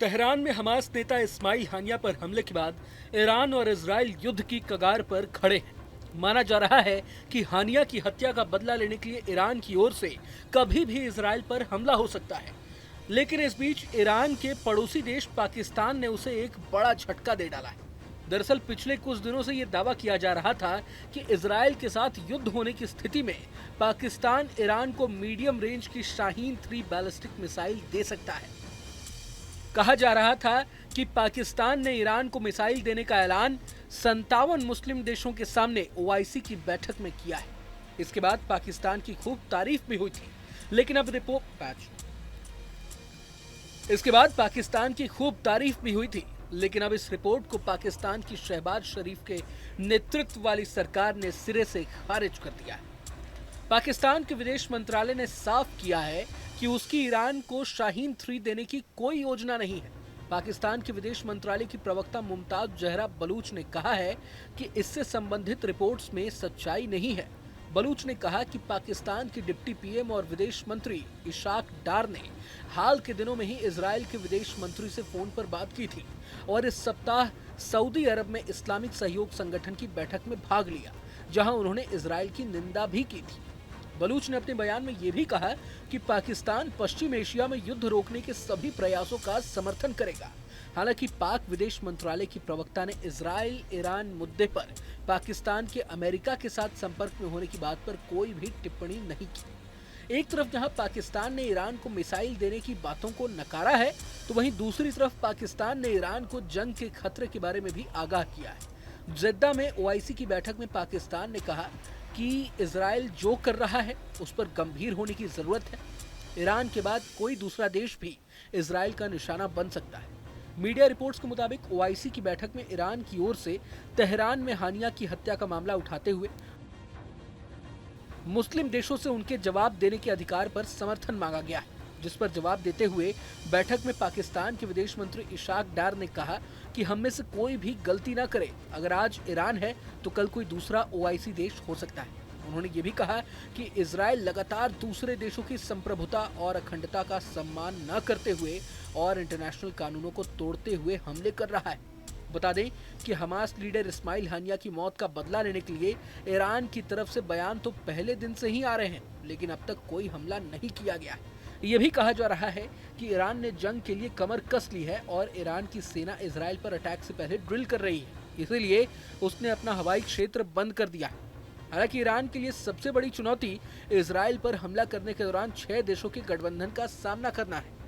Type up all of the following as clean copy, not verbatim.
Tehran में Hamas नेता इस्माइल हानिया पर हमले के बाद ईरान और इजराइल युद्ध की कगार पर खड़े हैं। माना जा रहा है कि हानिया की हत्या का बदला लेने के लिए ईरान की ओर से कभी भी इजराइल पर हमला हो सकता है। लेकिन इस बीच ईरान के पड़ोसी देश पाकिस्तान ने उसे एक बड़ा झटका दे डाला है। दरअसल पिछले कुछ दिनों से यह दावा किया जा रहा था कि इजराइल के साथ युद्ध होने की स्थिति में पाकिस्तान ईरान को मीडियम रेंज की शाहीन 3 बैलिस्टिक मिसाइल दे सकता है। कहा जा रहा था कि पाकिस्तान ने ईरान को मिसाइल देने का ऐलान 57 मुस्लिम देशों के सामने ओआईसी की बैठक में किया है। इसके बाद पाकिस्तान की खूब तारीफ भी हुई थी, लेकिन अब इस रिपोर्ट को पाकिस्तान की शहबाज शरीफ के नेतृत्व वाली सरकार ने सिरे से खारिज कर दिया है। पाकिस्तान के विदेश मंत्रालय ने साफ किया है कि उसकी ईरान को शाहीन 3 देने की कोई योजना नहीं है। पाकिस्तान के विदेश मंत्रालय की प्रवक्ता मुमताज जहरा बलूच ने कहा है कि इससे संबंधित रिपोर्ट्स में सच्चाई नहीं है। बलूच ने कहा कि पाकिस्तान के डिप्टी पीएम और विदेश मंत्री इशाक डार ने हाल के दिनों में ही इजराइल के विदेश मंत्री से फोन पर बात की थी और इस सप्ताह सऊदी अरब में इस्लामिक सहयोग संगठन की बैठक में भाग लिया, जहां उन्होंने इजराइल की निंदा भी की थी। बलूच ने अपने बयान में यह भी कहा कि पाकिस्तान पश्चिम एशिया में युद्ध रोकने के सभी प्रयासों का समर्थन करेगा। हालांकि पाक विदेश मंत्रालय की प्रवक्ता ने इजराइल ईरान मुद्दे पर पाकिस्तान के अमेरिका के साथ संपर्क में होने की बात पर कोई भी टिप्पणी नहीं की। एक तरफ जहां पाकिस्तान ने ईरान को मिसाइल देने की बातों को नकारा है, तो वहीं दूसरी तरफ पाकिस्तान ने ईरान को जंग के खतरे के बारे में भी आगाह किया है। जेद्दा में ओआईसी की बैठक में पाकिस्तान ने कहा कि इजराइल जो कर रहा है उस पर गंभीर होने की जरूरत है। ईरान के बाद कोई दूसरा देश भी इजराइल का निशाना बन सकता है। मीडिया रिपोर्ट्स के मुताबिक ओआईसी की बैठक में ईरान की ओर से तेहरान में हानिया की हत्या का मामला उठाते हुए मुस्लिम देशों से उनके जवाब देने के अधिकार पर समर्थन मांगा गया है, जिस पर जवाब देते हुए बैठक में पाकिस्तान के विदेश मंत्री इशाक डार ने कहा कि हम में से कोई भी गलती ना करे। अगर आज ईरान है तो कल कोई दूसरा ओआईसी देश हो सकता है। उन्होंने ये भी कहा कि इजराइल लगातार दूसरे देशों की संप्रभुता और अखंडता का सम्मान न करते हुए और इंटरनेशनल कानूनों को तोड़ते हुए हमले कर रहा है। बता दें कि हमास लीडर इस्माइल हानिया की मौत का बदला लेने के लिए ईरान की तरफ से बयान तो पहले दिन से ही आ रहे हैं, लेकिन अब तक कोई हमला नहीं किया गया है। ये भी कहा जा रहा है कि ईरान ने जंग के लिए कमर कस ली है और ईरान की सेना इजराइल पर अटैक से पहले ड्रिल कर रही है, इसीलिए उसने अपना हवाई क्षेत्र बंद कर दिया है। हालांकि ईरान के लिए सबसे बड़ी चुनौती इजराइल पर हमला करने के दौरान 6 देशों के गठबंधन का सामना करना है।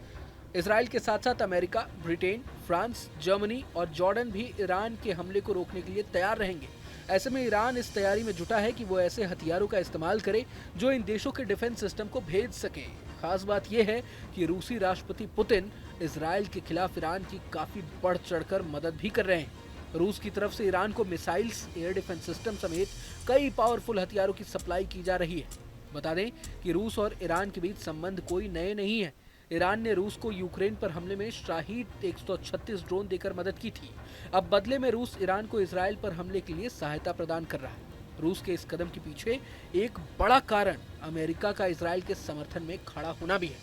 इजराइल के साथ साथ अमेरिका, ब्रिटेन, फ्रांस, जर्मनी और जॉर्डन भी ईरान के हमले को रोकने के लिए तैयार रहेंगे। ऐसे में ईरान इस तैयारी में जुटा है कि वो ऐसे हथियारों का इस्तेमाल करे जो इन देशों के डिफेंस सिस्टम को भेज सके। खास बात यह है कि रूसी राष्ट्रपति पुतिन इजराइल के खिलाफ ईरान की काफी बढ़ चढ़कर मदद भी कर रहे हैं। रूस की तरफ से ईरान को मिसाइल्स, एयर डिफेंस सिस्टम समेत कई पावरफुल हथियारों की सप्लाई की जा रही है। बता दें कि रूस और ईरान के बीच संबंध कोई नए नहीं है। ईरान ने रूस को यूक्रेन पर हमले में शाहीद 136 ड्रोन देकर मदद की थी। अब बदले में रूस ईरान को इजराइल पर हमले के लिए सहायता प्रदान कर रहा है। रूस के इस कदम के पीछे एक बड़ा कारण अमेरिका का इजराइल के समर्थन में खड़ा होना भी है।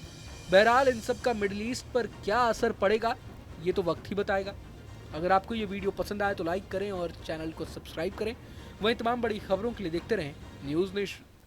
बहरहाल इन सब का मिडिल ईस्ट पर क्या असर पड़ेगा, ये तो वक्त ही बताएगा। अगर आपको ये वीडियो पसंद आए तो लाइक करें और चैनल को सब्सक्राइब करें। वहीं तमाम बड़ी खबरों के लिए देखते रहें न्यूज़ नेशन।